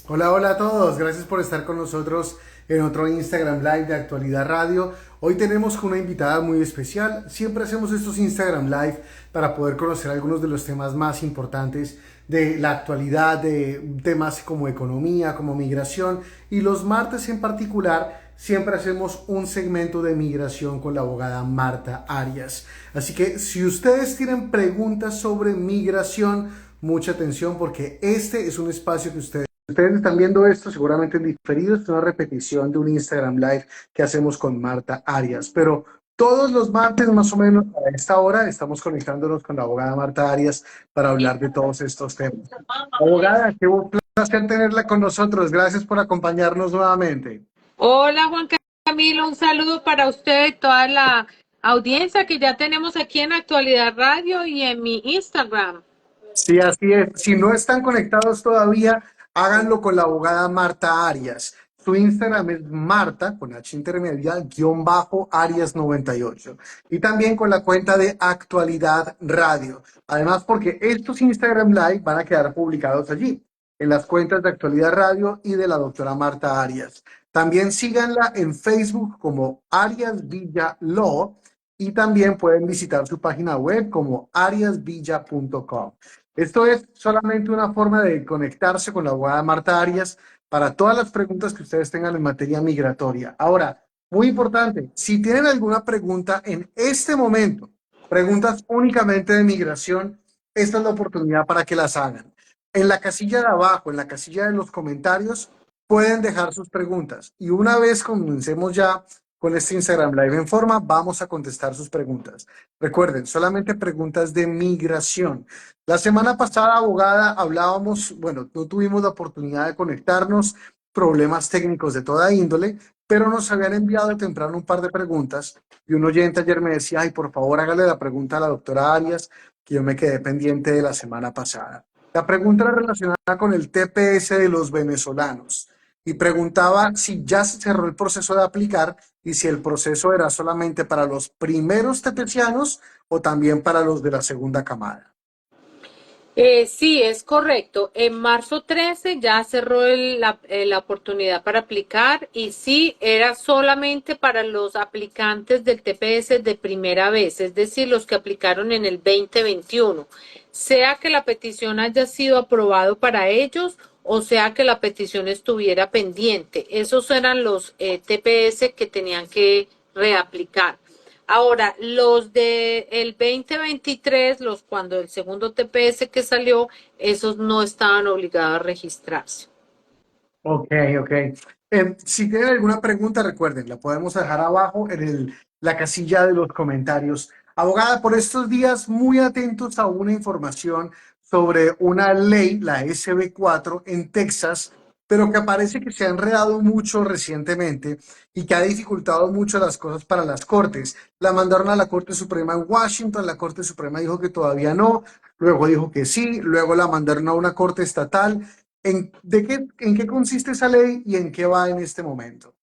Hola, hola a todos. Gracias por estar con nosotros en otro Instagram Live de Actualidad Radio. Hoy tenemos una invitada muy especial. Siempre hacemos estos Instagram Live para poder conocer algunos de los temas más importantes de la actualidad, de temas como economía, como migración. Y los martes en particular siempre hacemos un segmento de migración con la abogada Marta Arias. Así que si ustedes tienen preguntas sobre migración, mucha atención porque este es un espacio que ustedes están viendo esto seguramente en diferido, es una repetición de un Instagram Live que hacemos con Marta Arias, pero todos los martes más o menos a esta hora estamos conectándonos con la abogada Marta Arias para hablar de todos estos temas. Abogada, qué un placer tenerla con nosotros, gracias por acompañarnos nuevamente. Hola Juan Camilo, un saludo para usted y toda la audiencia que ya tenemos aquí en Actualidad Radio y en mi Instagram. Sí, así es. Si no están conectados todavía, háganlo con la abogada Marta Arias. Su Instagram es Marta, con H intermedia, guión bajo Arias 98. Y también con la cuenta de Actualidad Radio. Además, porque estos Instagram Live van a quedar publicados allí, en las cuentas de Actualidad Radio y de la doctora Marta Arias. También síganla en Facebook como Arias Villa Law y también pueden visitar su página web como ariasvilla.com. Esto es solamente una forma de conectarse con la abogada Marta Arias para todas las preguntas que ustedes tengan en materia migratoria. Ahora, muy importante, si tienen alguna pregunta en este momento, preguntas únicamente de migración, esta es la oportunidad para que las hagan. En la casilla de abajo, en la casilla de los comentarios, pueden dejar sus preguntas. Y una vez comencemos ya con este Instagram Live en forma, vamos a contestar sus preguntas. Recuerden, solamente preguntas de migración. La semana pasada, abogada, hablábamos, bueno, no tuvimos la oportunidad de conectarnos, problemas técnicos de toda índole, pero nos habían enviado temprano un par de preguntas y un oyente ayer me decía, ay, por favor, hágale la pregunta a la doctora Arias, que yo me quedé pendiente de la semana pasada. La pregunta era relacionada con el TPS de los venezolanos y preguntaba si ya se cerró el proceso de aplicar y si el proceso era solamente para los primeros tepecianos o también para los de la segunda camada. Sí, es correcto. En marzo 13 ya cerró la oportunidad para aplicar y sí, era solamente para los aplicantes del TPS de primera vez, es decir, los que aplicaron en el 2021. Sea que la petición haya sido aprobado para ellos o sea que la petición estuviera pendiente. Esos eran los TPS que tenían que reaplicar. Ahora, los de el 2023, los cuando el segundo TPS que salió, esos no estaban obligados a registrarse. Ok, ok. Si tienen alguna pregunta, recuerden, la podemos dejar abajo en la casilla de los comentarios. Abogada, por estos días muy atentos a una información sobre una ley, la SB4 en Texas, pero que parece que se ha enredado mucho recientemente y que ha dificultado mucho las cosas para las cortes. La mandaron a la Corte Suprema en Washington, la Corte Suprema dijo que todavía no, luego dijo que sí, luego la mandaron a una corte estatal. ¿En qué consiste esa ley y en qué va en este momento?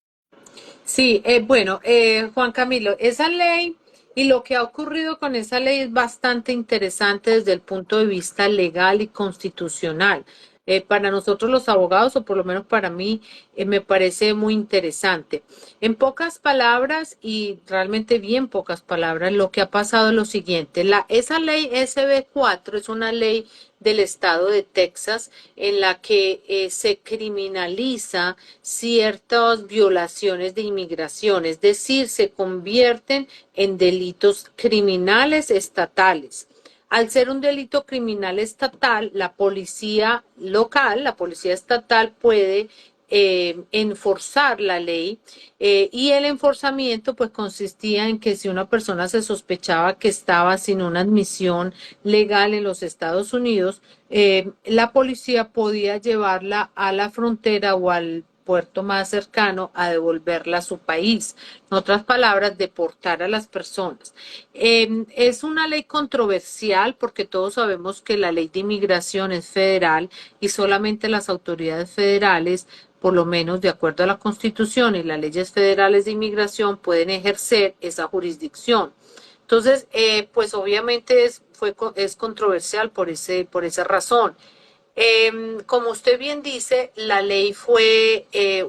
Sí, bueno, Juan Camilo, esa ley y lo que ha ocurrido con esa ley es bastante interesante desde el punto de vista legal y constitucional. Para nosotros los abogados, o por lo menos para mí, me parece muy interesante. En pocas palabras, y realmente bien pocas palabras, lo que ha pasado es lo siguiente. Esa ley SB4 es una ley del estado de Texas en la que se criminaliza ciertas violaciones de inmigración, es decir, se convierten en delitos criminales estatales. Al ser un delito criminal estatal, la policía local, la policía estatal puede enforzar la ley y el enforzamiento pues consistía en que si una persona se sospechaba que estaba sin una admisión legal en los Estados Unidos, la policía podía llevarla a la frontera o al puerto más cercano a devolverla a su país. En otras palabras, deportar a las personas. Es una ley controversial porque todos sabemos que la ley de inmigración es federal y solamente las autoridades federales, por lo menos de acuerdo a la Constitución y las leyes federales de inmigración, pueden ejercer esa jurisdicción. Entonces, pues obviamente es controversial por esa razón. Como usted bien dice, la ley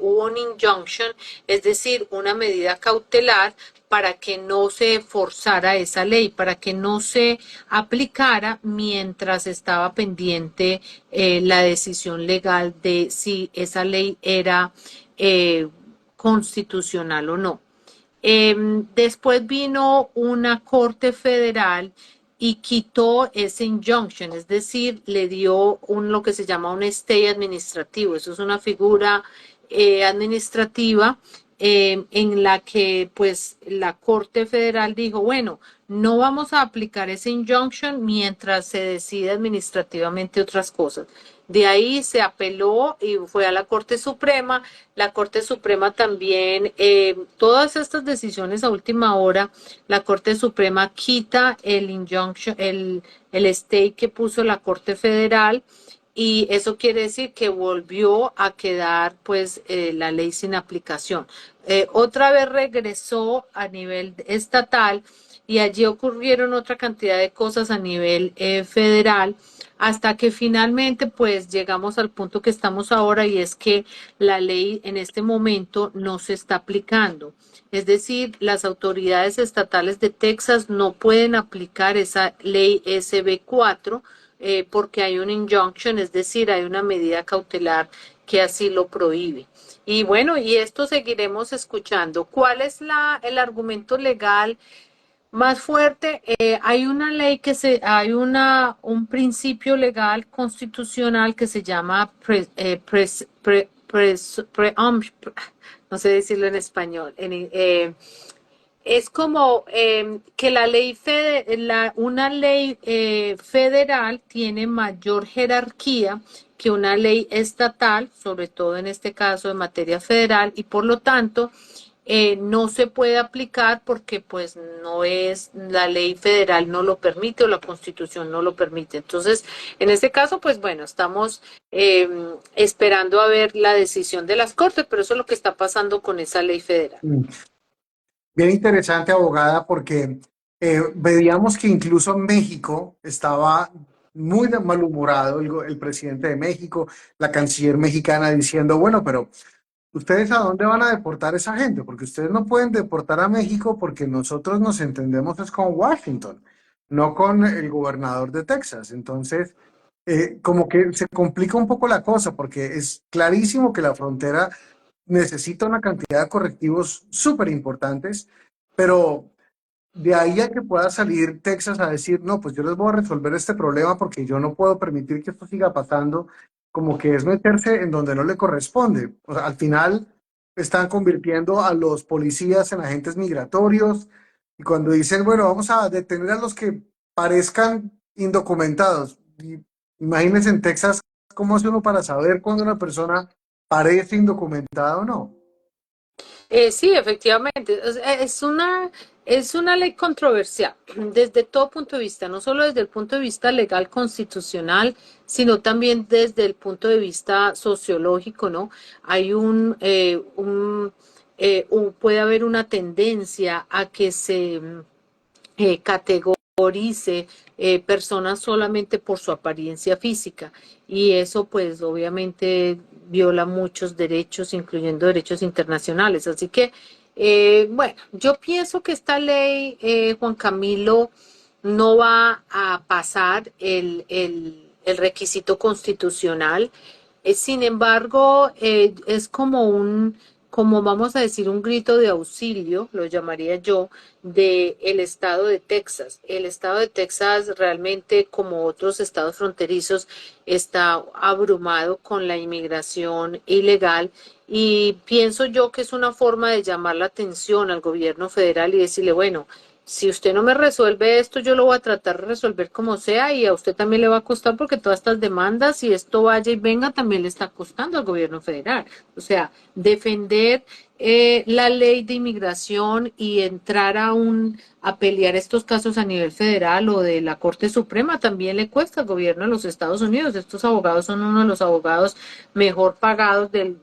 hubo un injunction, es decir, una medida cautelar para que no se forzara esa ley, para que no se aplicara mientras estaba pendiente la decisión legal de si esa ley era eh, constitucional o no. Después vino una corte federal y quitó ese injunction, es decir, le dio lo que se llama un stay administrativo. Eso es una figura administrativa en la que pues la Corte Federal dijo, bueno, no vamos a aplicar ese injunction mientras se decide administrativamente otras cosas. De ahí se apeló y fue a la Corte Suprema. La Corte Suprema también, todas estas decisiones a última hora, la Corte Suprema quita el injunction, el stay que puso la Corte Federal y eso quiere decir que volvió a quedar pues la ley sin aplicación. Otra vez regresó a nivel estatal y allí ocurrieron otra cantidad de cosas a nivel federal hasta que finalmente pues llegamos al punto que estamos ahora y es que la ley en este momento no se está aplicando. Es decir, las autoridades estatales de Texas no pueden aplicar esa ley SB4 porque hay un injunction, es decir, hay una medida cautelar que así lo prohíbe. Y bueno, y esto seguiremos escuchando. ¿Cuál es el argumento legal más fuerte? Hay una ley un principio legal constitucional que se llama no sé decirlo en español. Es como que una ley federal tiene mayor jerarquía que una ley estatal, sobre todo en este caso en materia federal, y por lo tanto no se puede aplicar porque pues la ley federal no lo permite o la constitución no lo permite. Entonces, en este caso, pues bueno, estamos esperando a ver la decisión de las cortes, pero eso es lo que está pasando con esa ley federal. Bien interesante, abogada, porque veíamos que incluso México estaba muy malhumorado, el presidente de México, la canciller mexicana diciendo, bueno, pero ¿ustedes a dónde van a deportar a esa gente? Porque ustedes no pueden deportar a México porque nosotros nos entendemos es con Washington, no con el gobernador de Texas. Entonces, como que se complica un poco la cosa porque es clarísimo que la frontera necesita una cantidad de correctivos súper importantes, pero de ahí a que pueda salir Texas a decir, no, pues yo les voy a resolver este problema porque yo no puedo permitir que esto siga pasando, como que es meterse en donde no le corresponde. O sea, al final están convirtiendo a los policías en agentes migratorios y cuando dicen, bueno, vamos a detener a los que parezcan indocumentados. Imagínense en Texas cómo hace uno para saber cuando una persona parece indocumentada o no. Sí, efectivamente. O sea, es una ley controversial desde todo punto de vista, no solo desde el punto de vista legal constitucional, sino también desde el punto de vista sociológico, ¿no? Hay puede haber una tendencia a que se categorice personas solamente por su apariencia física y eso pues obviamente viola muchos derechos, incluyendo derechos internacionales. Así que, bueno, yo pienso que esta ley, Juan Camilo, no va a pasar el requisito constitucional. Sin embargo, es como vamos a decir, un grito de auxilio, lo llamaría yo, del estado de Texas. El estado de Texas realmente, como otros estados fronterizos, está abrumado con la inmigración ilegal y pienso yo que es una forma de llamar la atención al gobierno federal y decirle, bueno, si usted no me resuelve esto, yo lo voy a tratar de resolver como sea y a usted también le va a costar porque todas estas demandas, si esto vaya y venga, también le está costando al gobierno federal. O sea, defender la ley de inmigración y entrar a pelear estos casos a nivel federal o de la Corte Suprema también le cuesta al gobierno de los Estados Unidos. Estos abogados son uno de los abogados mejor pagados del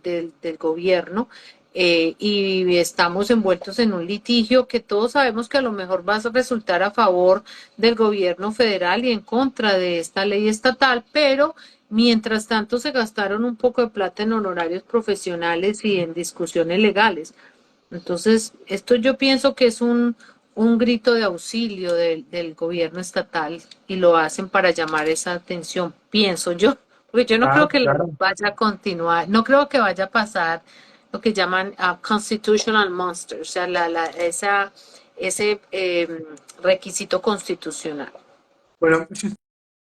gobierno. y estamos envueltos en un litigio que todos sabemos que a lo mejor va a resultar a favor del gobierno federal y en contra de esta ley estatal, pero mientras tanto se gastaron un poco de plata en honorarios profesionales y en discusiones legales. Entonces, esto yo pienso que es un grito de auxilio del gobierno estatal y lo hacen para llamar esa atención, pienso yo, porque yo no creo Claro, que claro. vaya a continuar, no creo que vaya a pasar lo que llaman constitutional monster, o sea, ese requisito constitucional. Bueno, si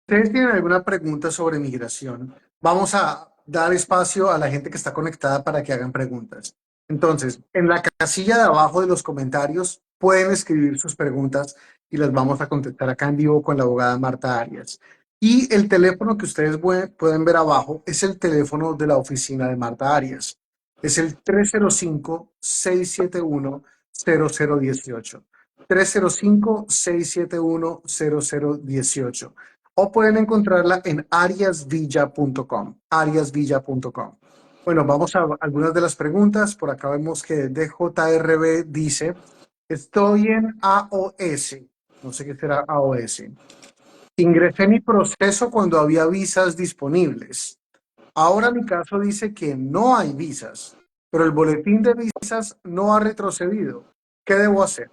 ustedes tienen alguna pregunta sobre migración, vamos a dar espacio a la gente que está conectada para que hagan preguntas. Entonces, en la casilla de abajo de los comentarios pueden escribir sus preguntas y las vamos a contestar acá en vivo con la abogada Marta Arias. Y el teléfono que ustedes pueden ver abajo es el teléfono de la oficina de Marta Arias. Es el 305-671-0018. 305-671-0018 o pueden encontrarla en ariasvilla.com, ariasvilla.com. Bueno, vamos a algunas de las preguntas. Por acá vemos que DJRB dice, estoy en AOS, no sé qué será AOS. Ingresé mi proceso cuando había visas disponibles. Ahora mi caso dice que no hay visas, pero el boletín de visas no ha retrocedido. ¿Qué debo hacer?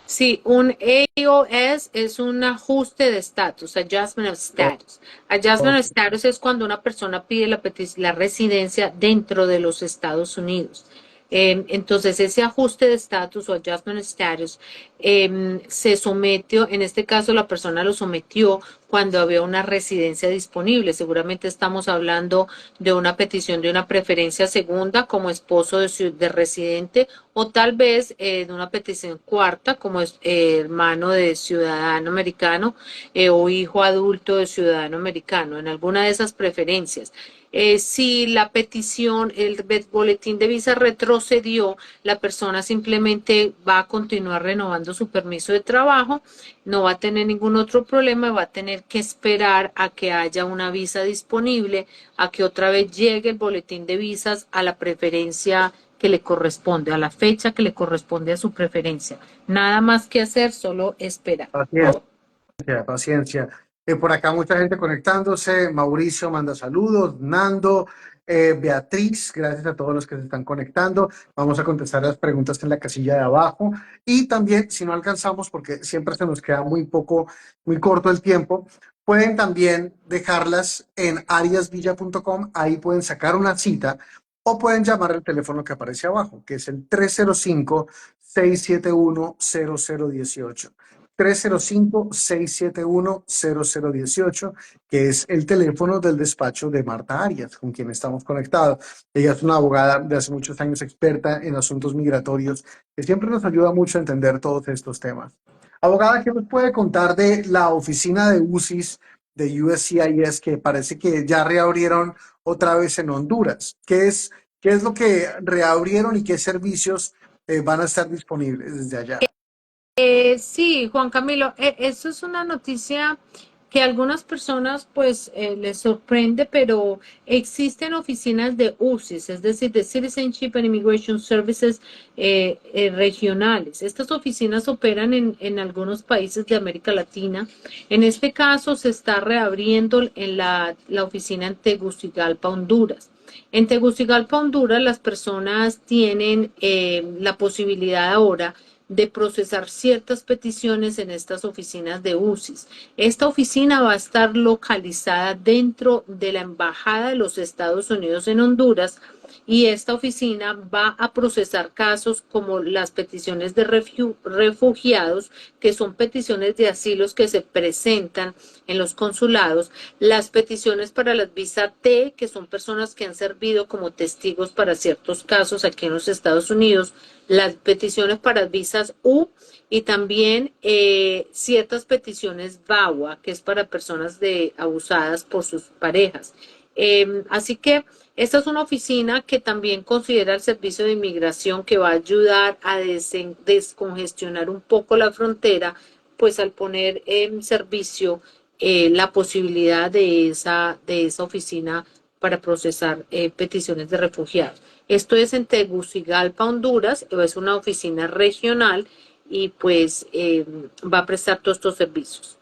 Sí, un AOS es un ajuste de estatus, Adjustment of Status. Adjustment of Ok. Status es cuando una persona pide la residencia dentro de los Estados Unidos. Entonces, ese ajuste de estatus o Adjustment of Status se sometió, en este caso la persona lo sometió cuando había una residencia disponible. Seguramente estamos hablando de una petición de una preferencia segunda como esposo de residente o tal vez de una petición cuarta como hermano de ciudadano americano o hijo adulto de ciudadano americano, en alguna de esas preferencias. Si la petición, el boletín de visa retrocedió, la persona simplemente va a continuar renovando su permiso de trabajo, no va a tener ningún otro problema, va a tener que esperar a que haya una visa disponible, a que otra vez llegue el boletín de visas a la preferencia que le corresponde, a la fecha que le corresponde a su preferencia. Nada más que hacer, solo esperar. Paciencia. Paciencia. Por acá mucha gente conectándose. Mauricio manda saludos. Nando, Beatriz, gracias a todos los que se están conectando. Vamos a contestar las preguntas en la casilla de abajo. Y también, si no alcanzamos, porque siempre se nos queda muy poco, muy corto el tiempo, pueden también dejarlas en ariasvilla.com. Ahí pueden sacar una cita o pueden llamar al teléfono que aparece abajo, que es el 305-671-0018. 305-671-0018, que es el teléfono del despacho de Marta Arias, con quien estamos conectados. Ella es una abogada de hace muchos años experta en asuntos migratorios, que siempre nos ayuda mucho a entender todos estos temas. Abogada, ¿qué nos puede contar de la oficina de UCIS de USCIS que parece que ya reabrieron otra vez en Honduras? Qué es lo que reabrieron y qué servicios van a estar disponibles desde allá? Sí, Juan Camilo, eso es una noticia que a algunas personas pues les sorprende, pero existen oficinas de UCIS, es decir, de Citizenship and Immigration Services regionales. Estas oficinas operan en algunos países de América Latina. En este caso se está reabriendo en la oficina en Tegucigalpa, Honduras. En Tegucigalpa, Honduras, las personas tienen la posibilidad ahora de procesar ciertas peticiones en estas oficinas de UCIS. Esta oficina va a estar localizada dentro de la Embajada de los Estados Unidos en Honduras y esta oficina va a procesar casos como las peticiones de refugiados, que son peticiones de asilos que se presentan en los consulados, las peticiones para las visa T, que son personas que han servido como testigos para ciertos casos aquí en los Estados Unidos, las peticiones para visas U y también ciertas peticiones VAWA, que es para personas abusadas por sus parejas. Así que esta es una oficina que también considera el servicio de inmigración que va a ayudar a descongestionar un poco la frontera, pues al poner en servicio la posibilidad de esa oficina para procesar peticiones de refugiados. Esto es en Tegucigalpa, Honduras, es una oficina regional y pues va a prestar todos estos servicios.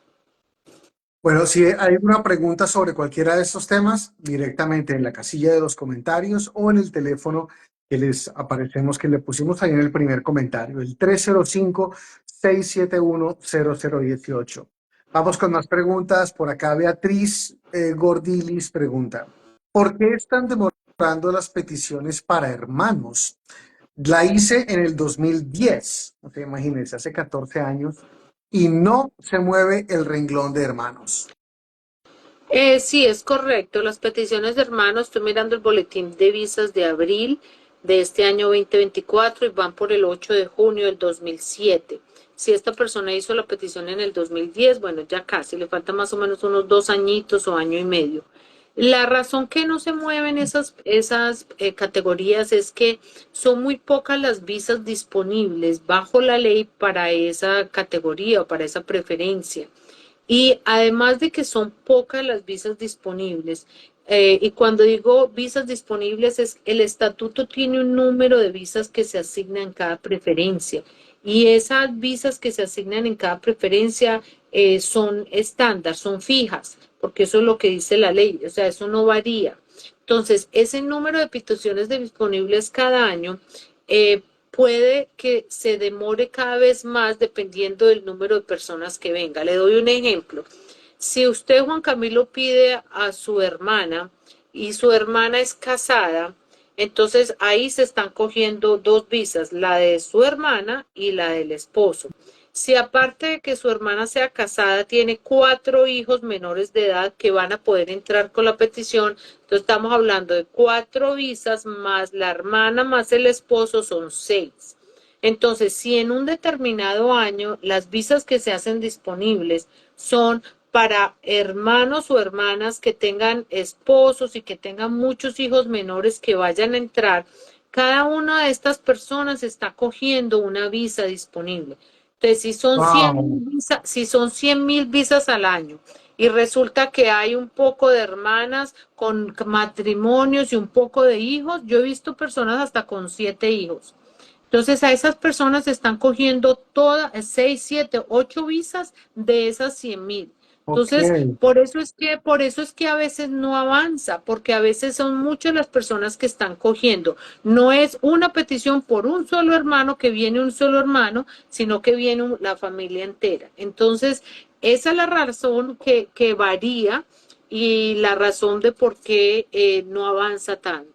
Bueno, si hay alguna pregunta sobre cualquiera de estos temas, directamente en la casilla de los comentarios o en el teléfono que les aparecemos, que le pusimos ahí en el primer comentario, el 305-671-0018. Vamos con más preguntas. Por acá Beatriz Gordilis pregunta, ¿por qué están demorando las peticiones para hermanos? La hice en el 2010, o sea, imagínense, hace 14 años, y no se mueve el renglón de hermanos. Sí, es correcto. Las peticiones de hermanos, estoy mirando el boletín de visas de abril de este año 2024 y van por el 8 de junio del 2007. Si esta persona hizo la petición en el 2010, bueno, ya casi, le falta más o menos unos 2 añitos o año y medio. La razón que no se mueven esas categorías es que son muy pocas las visas disponibles bajo la ley para esa categoría o para esa preferencia. Y además de que son pocas las visas disponibles, y cuando digo visas disponibles es el estatuto tiene un número de visas que se asignan en cada preferencia y esas visas que se asignan en cada preferencia son estándar, son fijas, porque eso es lo que dice la ley, o sea, eso no varía. Entonces, ese número de peticiones disponibles cada año puede que se demore cada vez más dependiendo del número de personas que venga. Le doy un ejemplo. Si usted, Juan Camilo, pide a su hermana y su hermana es casada, entonces ahí se están cogiendo dos visas, la de su hermana y la del esposo. Si aparte de que su hermana sea casada, tiene 4 hijos menores de edad que van a poder entrar con la petición, entonces estamos hablando de 4 visas más la hermana más el esposo son 6. Entonces, si en un determinado año las visas que se hacen disponibles son para hermanos o hermanas que tengan esposos y que tengan muchos hijos menores que vayan a entrar, cada una de estas personas está cogiendo una visa disponible. Entonces, si son 100 Wow. mil visas, si son 100.000 visas al año y resulta que hay un poco de hermanas con matrimonios y un poco de hijos, yo he visto personas hasta con 7 hijos. Entonces a esas personas están cogiendo todas 6, 7, 8 visas de esas 100.000. Ok. Entonces, por eso es que a veces no avanza, porque a veces son muchas las personas que están cogiendo. No es una petición por un solo hermano que viene un solo hermano, sino que viene la familia entera. Entonces, esa es la razón que varía y la razón de por qué no avanza tanto.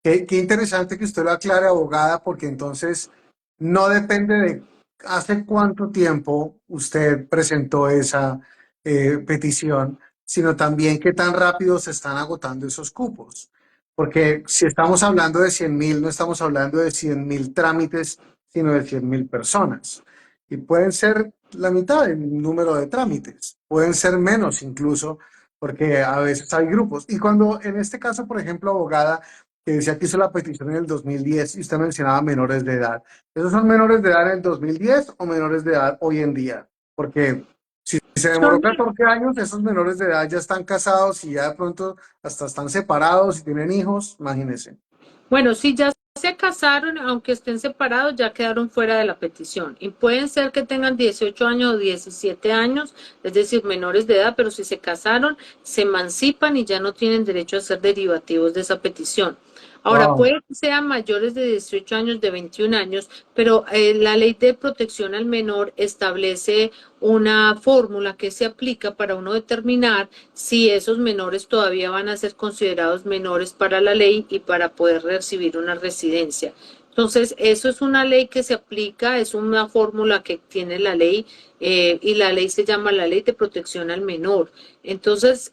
Qué interesante que usted lo aclare, abogada, porque entonces no depende de hace cuánto tiempo usted presentó esa petición, sino también qué tan rápido se están agotando esos cupos. Porque si estamos hablando de 100.000, no estamos hablando de 100.000 trámites, sino de 100.000 personas. Y pueden ser la mitad del número de trámites, pueden ser menos incluso, porque a veces hay grupos. Y cuando en este caso, por ejemplo, abogada, que decía que hizo la petición en el 2010 y usted mencionaba menores de edad. ¿Esos son menores de edad en el 2010 o menores de edad hoy en día? Porque si se demoró Son 14 años, esos menores de edad ya están casados y ya de pronto hasta están separados y tienen hijos, imagínense. Bueno, si ya se casaron, aunque estén separados, ya quedaron fuera de la petición. Y pueden ser que tengan 18 años o 17 años, es decir, menores de edad, pero si se casaron, se emancipan y ya no tienen derecho a ser derivativos de esa petición. Ahora, Wow. puede que sean mayores de 18 años, de 21 años, pero la ley de protección al menor establece una fórmula que se aplica para uno determinar si esos menores todavía van a ser considerados menores para la ley y para poder recibir una residencia. Entonces, eso es una ley que se aplica, es una fórmula que tiene la ley y la ley se llama la ley de protección al menor. Entonces,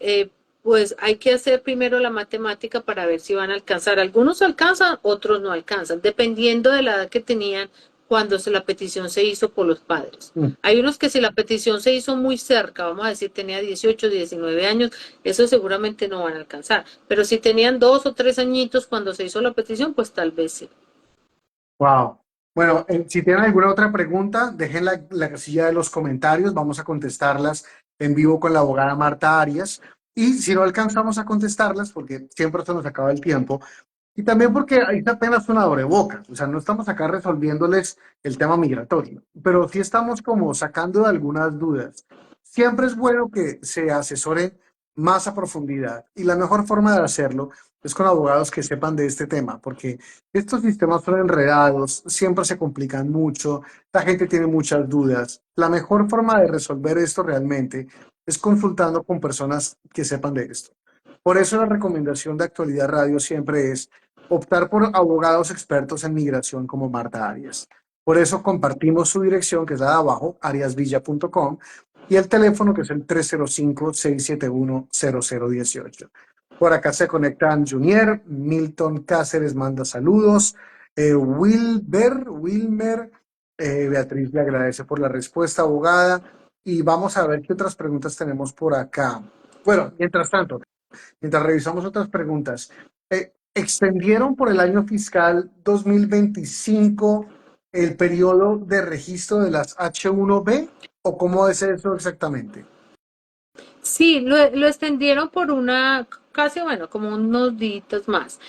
pues hay que hacer primero la matemática para ver si van a alcanzar. Algunos alcanzan, otros no alcanzan, dependiendo de la edad que tenían cuando la petición se hizo por los padres. Hay unos que si la petición se hizo muy cerca, vamos a decir tenía 18, 19 años, eso seguramente no van a alcanzar. Pero si tenían 2 o 3 añitos cuando se hizo la petición, pues tal vez sí. Wow. Bueno, si tienen alguna otra pregunta, dejen la casilla de los comentarios. Vamos a contestarlas en vivo con la abogada Marta Arias. Y si no alcanzamos a contestarlas, porque siempre se nos acaba el tiempo, y también porque ahí está apenas una abrebocas, o sea, no estamos acá resolviéndoles el tema migratorio, pero sí estamos como sacando de algunas dudas. Siempre es bueno que se asesoren más a profundidad y la mejor forma de hacerlo es con abogados que sepan de este tema, porque estos sistemas son enredados, siempre se complican mucho, la gente tiene muchas dudas. La mejor forma de resolver esto realmente es consultando con personas que sepan de esto. Por eso la recomendación de Actualidad Radio siempre es optar por abogados expertos en migración como Marta Arias. Por eso compartimos su dirección, que es la de abajo, ariasvilla.com, y el teléfono, que es el 305-671-0018. Por acá se conectan Junior, Milton Cáceres manda saludos, Wilmer, Beatriz le agradece por la respuesta, abogada, y vamos a ver qué otras preguntas tenemos por acá. Bueno, mientras tanto, mientras revisamos otras preguntas, ¿extendieron por el año fiscal 2025 el periodo de registro de las H1B o cómo es eso exactamente? Sí, lo extendieron por casi, bueno, como unos días más.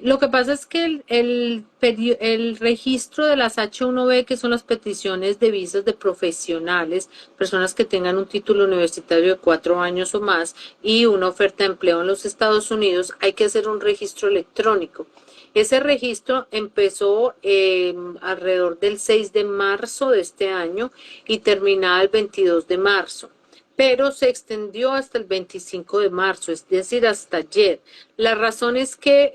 Lo que pasa es que el registro de las H1B, que son las peticiones de visas de profesionales, personas que tengan un título universitario de 4 años o más y una oferta de empleo en los Estados Unidos, hay que hacer un registro electrónico. Ese registro empezó alrededor del 6 de marzo de este año y terminaba el 22 de marzo, pero se extendió hasta el 25 de marzo, es decir, hasta ayer. La razón es que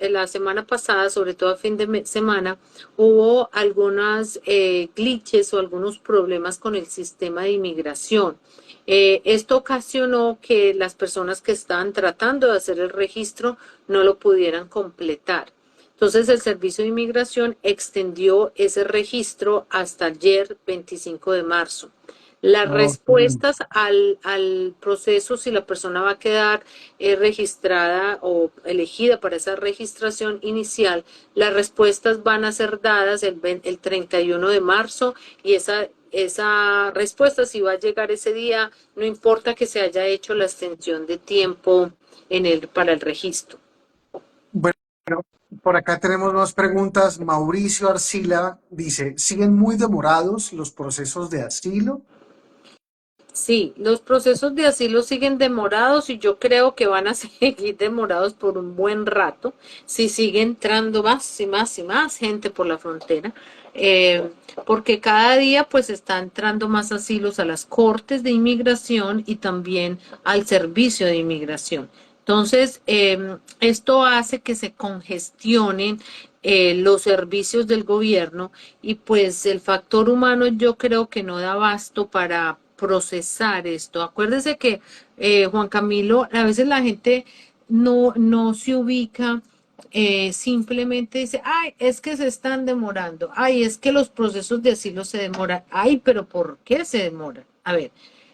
la semana pasada, sobre todo a fin de semana, hubo algunas glitches o algunos problemas con el sistema de inmigración. Esto ocasionó que las personas que estaban tratando de hacer el registro no lo pudieran completar. Entonces el Servicio de Inmigración extendió ese registro hasta ayer, 25 de marzo. Las Ok. respuestas al proceso, si la persona va a quedar registrada o elegida para esa registración inicial, las respuestas van a ser dadas el 31 de marzo y esa respuesta, si va a llegar ese día, no importa que se haya hecho la extensión de tiempo para el registro. Bueno, por acá tenemos más preguntas. Mauricio Arcila dice, ¿siguen muy demorados los procesos de asilo? Sí, los procesos de asilo siguen demorados y yo creo que van a seguir demorados por un buen rato si sigue entrando más y más y más gente por la frontera, eh, porque cada día pues está entrando más asilos a las cortes de inmigración y también al servicio de inmigración. Entonces, esto hace que se congestionen los servicios del gobierno y pues el factor humano yo creo que no da abasto para procesar esto. Acuérdese que Juan Camilo, a veces la gente no se ubica, simplemente dice, ay, es que se están demorando, ay, es que los procesos de asilo se demoran, ay, pero ¿por qué se demoran? A ver,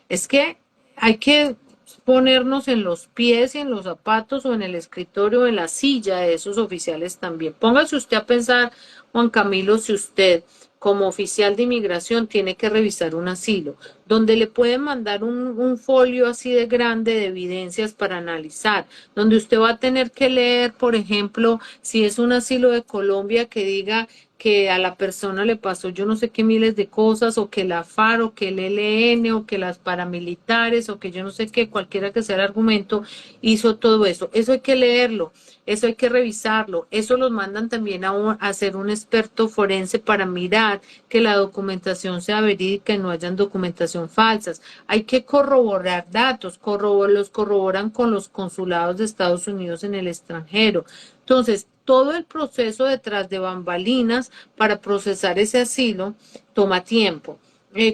es que hay que ponernos en los pies y en los zapatos o en el escritorio o en la silla de esos oficiales también. Póngase usted a pensar, Juan Camilo, si usted como oficial de inmigración tiene que revisar un asilo, donde le pueden mandar un folio así de grande de evidencias para analizar, donde usted va a tener que leer, por ejemplo, si es un asilo de Colombia que diga que a la persona le pasó yo no sé qué miles de cosas, o que la FARC, o que el ELN, o que las paramilitares, o que yo no sé qué, cualquiera que sea el argumento, hizo todo eso. Eso hay que leerlo, eso hay que revisarlo, eso los mandan también a hacer un experto forense para mirar que la documentación sea verídica y no hayan documentación falsas. Hay que corroborar datos, los corroboran con los consulados de Estados Unidos en el extranjero. Entonces, todo el proceso detrás de bambalinas para procesar ese asilo toma tiempo.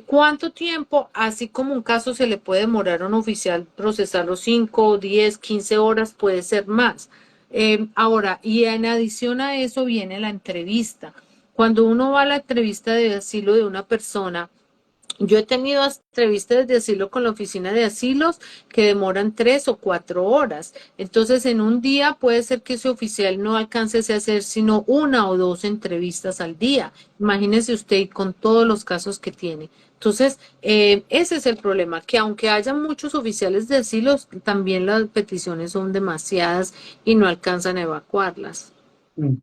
¿Cuánto tiempo? Así como un caso se le puede demorar a un oficial procesarlo 5, 10, 15 horas, puede ser más. Ahora, y en adición a eso viene la entrevista. Cuando uno va a la entrevista de asilo de una persona, Yo he tenido entrevistas de asilo con la oficina de asilos que demoran 3 o 4 horas. Entonces, en un día puede ser que ese oficial no alcance a hacer sino 1 o 2 entrevistas al día. Imagínese usted con todos los casos que tiene. Entonces, ese es el problema, que aunque haya muchos oficiales de asilos, también las peticiones son demasiadas y no alcanzan a evacuarlas. Mm.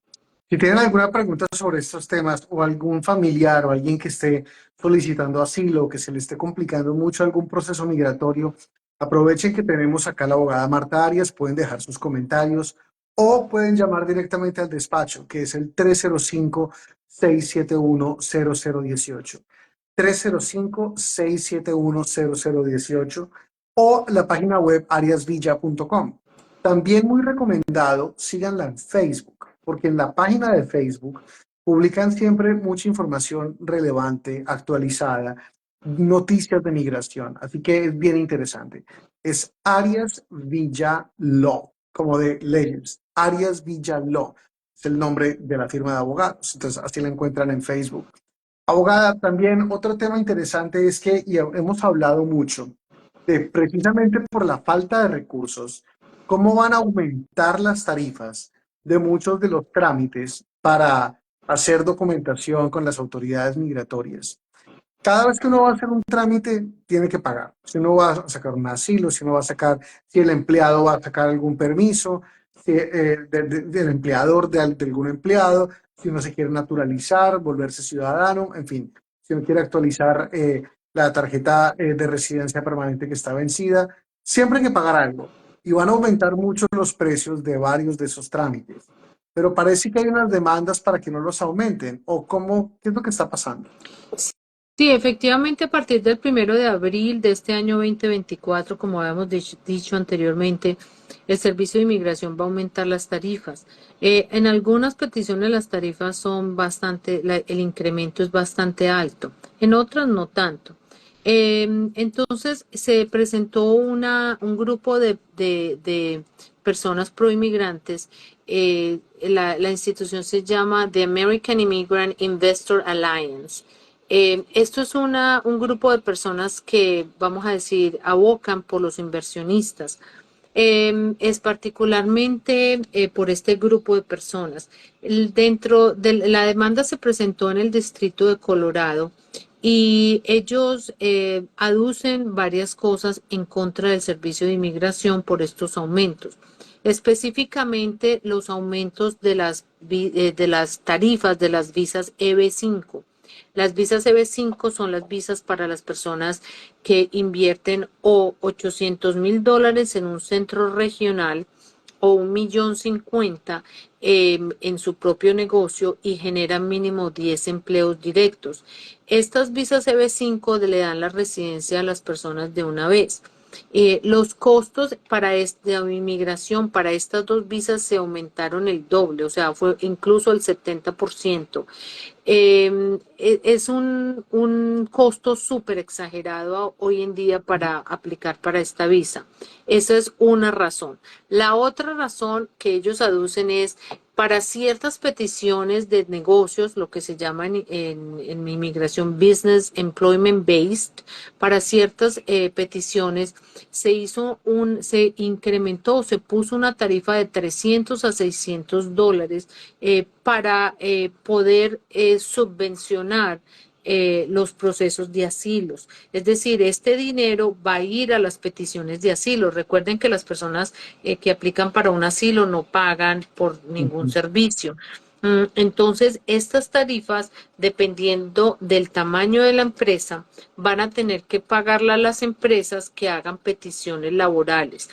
Si tienen alguna pregunta sobre estos temas o algún familiar o alguien que esté solicitando asilo o que se le esté complicando mucho algún proceso migratorio, aprovechen que tenemos acá a la abogada Marta Arias, pueden dejar sus comentarios o pueden llamar directamente al despacho, que es el 305-671-0018. 305-671-0018 o la página web ariasvilla.com. También muy recomendado, síganla en Facebook, porque en la página de Facebook publican siempre mucha información relevante, actualizada, noticias de migración, así que es bien interesante. Es Arias Villa Law, como de leyes. Arias Villa Law es el nombre de la firma de abogados, entonces así la encuentran en Facebook. Abogada, también otro tema interesante es que, y hemos hablado mucho, de precisamente por la falta de recursos, cómo van a aumentar las tarifas de muchos de los trámites para hacer documentación con las autoridades migratorias. Cada vez que uno va a hacer un trámite, tiene que pagar. Si uno va a sacar un asilo, si uno va a sacar, si el empleado va a sacar algún permiso, si, del empleador de algún empleado, si uno se quiere naturalizar, volverse ciudadano, en fin, si uno quiere actualizar la tarjeta de residencia permanente que está vencida, siempre hay que pagar algo. Y van a aumentar mucho los precios de varios de esos trámites. Pero parece que hay unas demandas para que no los aumenten. ¿O cómo? ¿Qué es lo que está pasando? Sí, efectivamente, a partir del 1 de abril de este año 2024, como habíamos dicho anteriormente, el Servicio de Inmigración va a aumentar las tarifas. En algunas peticiones las tarifas son bastante, el incremento es bastante alto, en otras no tanto. Entonces se presentó un grupo de personas pro inmigrantes. La institución se llama The American Immigrant Investor Alliance. Esto es un grupo de personas que, vamos a decir, abocan por los inversionistas. Es particularmente por este grupo de personas. Dentro de la demanda se presentó en el distrito de Colorado y ellos aducen varias cosas en contra del servicio de inmigración por estos aumentos. Específicamente los aumentos de las tarifas de las visas EB5. Las visas EB5 son las visas para las personas que invierten o $800,000 en un centro regional o 1,050,000 en su propio negocio y generan mínimo 10 empleos directos. Estas visas EB5 le dan la residencia a las personas de una vez. Los costos de inmigración para estas dos visas se aumentaron el doble, o sea, fue incluso el 70%. Es un costo súper exagerado hoy en día para aplicar para esta visa. Esa es una razón. La otra razón que ellos aducen es para ciertas peticiones de negocios, lo que se llama en inmigración Business Employment Based, para ciertas peticiones se incrementó, se puso una tarifa de $300 a $600 para poder subvencionar los procesos de asilos. Es decir, este dinero va a ir a las peticiones de asilo. Recuerden que las personas que aplican para un asilo no pagan por ningún Ujú. servicio. Entonces, estas tarifas, dependiendo del tamaño de la empresa, van a tener que pagarla a las empresas que hagan peticiones laborales,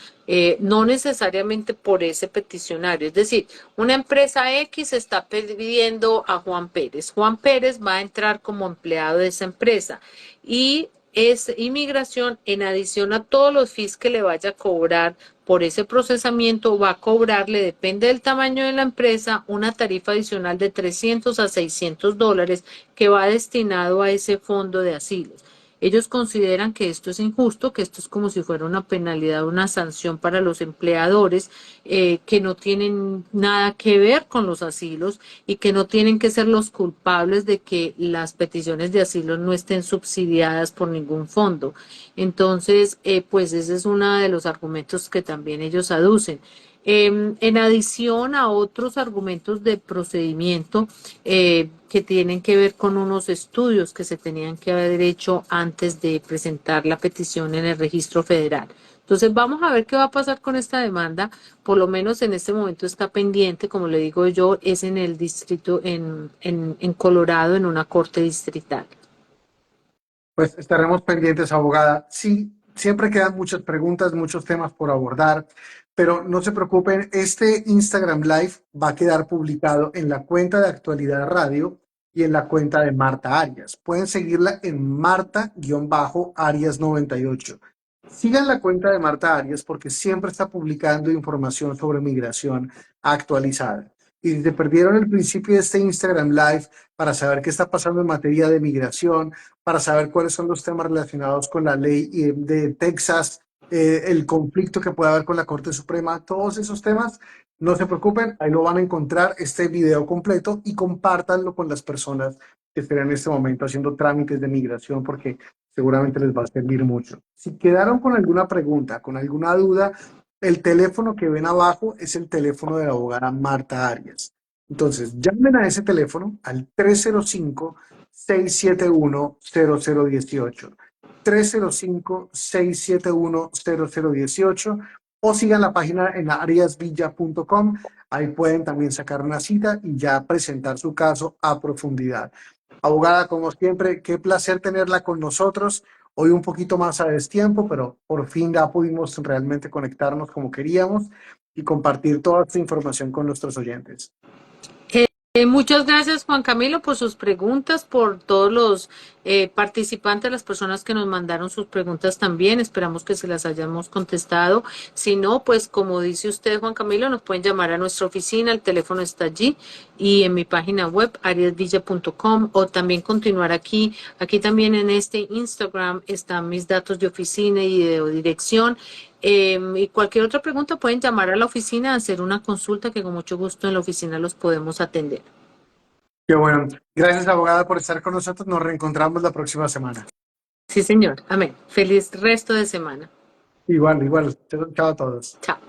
no necesariamente por ese peticionario. Es decir, una empresa X está pidiendo a Juan Pérez. Juan Pérez va a entrar como empleado de esa empresa y es inmigración, en adición a todos los fees que le vaya a cobrar por ese procesamiento, va a cobrarle, depende del tamaño de la empresa, una tarifa adicional de $300 a $600 que va destinado a ese fondo de asilos. Ellos consideran que esto es injusto, que esto es como si fuera una penalidad, una sanción para los empleadores que no tienen nada que ver con los asilos y que no tienen que ser los culpables de que las peticiones de asilo no estén subsidiadas por ningún fondo. Entonces, pues ese es uno de los argumentos que también ellos aducen. En adición a otros argumentos de procedimiento que tienen que ver con unos estudios que se tenían que haber hecho antes de presentar la petición en el registro federal. Entonces vamos a ver qué va a pasar con esta demanda. Por lo menos en este momento está pendiente, como le digo yo, es en el distrito, en Colorado, en una corte distrital. Pues estaremos pendientes, abogada. Sí, siempre quedan muchas preguntas, muchos temas por abordar, pero no se preocupen, este Instagram Live va a quedar publicado en la cuenta de Actualidad Radio y en la cuenta de Marta Arias. Pueden seguirla en Marta-Arias98. Sigan la cuenta de Marta Arias porque siempre está publicando información sobre migración actualizada. Y si se perdieron el principio de este Instagram Live para saber qué está pasando en materia de migración, para saber cuáles son los temas relacionados con la ley de Texas, el conflicto que puede haber con la Corte Suprema, todos esos temas, no se preocupen, ahí lo van a encontrar este video completo y compártanlo con las personas que estén en este momento haciendo trámites de migración porque seguramente les va a servir mucho. Si quedaron con alguna pregunta, con alguna duda, el teléfono que ven abajo es el teléfono de la abogada Marta Arias. Entonces, llamen a ese teléfono al 305-671-0018. 305-671-0018 o sigan la página en ariasvilla.com. Ahí pueden también sacar una cita y ya presentar su caso a profundidad. Abogada, como siempre, qué placer tenerla con nosotros. Hoy un poquito más a destiempo, pero por fin ya pudimos realmente conectarnos como queríamos y compartir toda esta información con nuestros oyentes. Muchas gracias, Juan Camilo, por sus preguntas, por todos los participantes, las personas que nos mandaron sus preguntas también. Esperamos que se las hayamos contestado. Si no, pues como dice usted, Juan Camilo, nos pueden llamar a nuestra oficina, el teléfono está allí y en mi página web, ariasvilla.com, o también continuar aquí. Aquí también en este Instagram están mis datos de oficina y de dirección. Y cualquier otra pregunta pueden llamar a la oficina a hacer una consulta que con mucho gusto en la oficina los podemos atender. Qué bueno. Gracias, abogada, por estar con nosotros. Nos reencontramos la próxima semana. Sí, señor. Amén. Feliz resto de semana. Igual, igual. Chao a todos. Chao.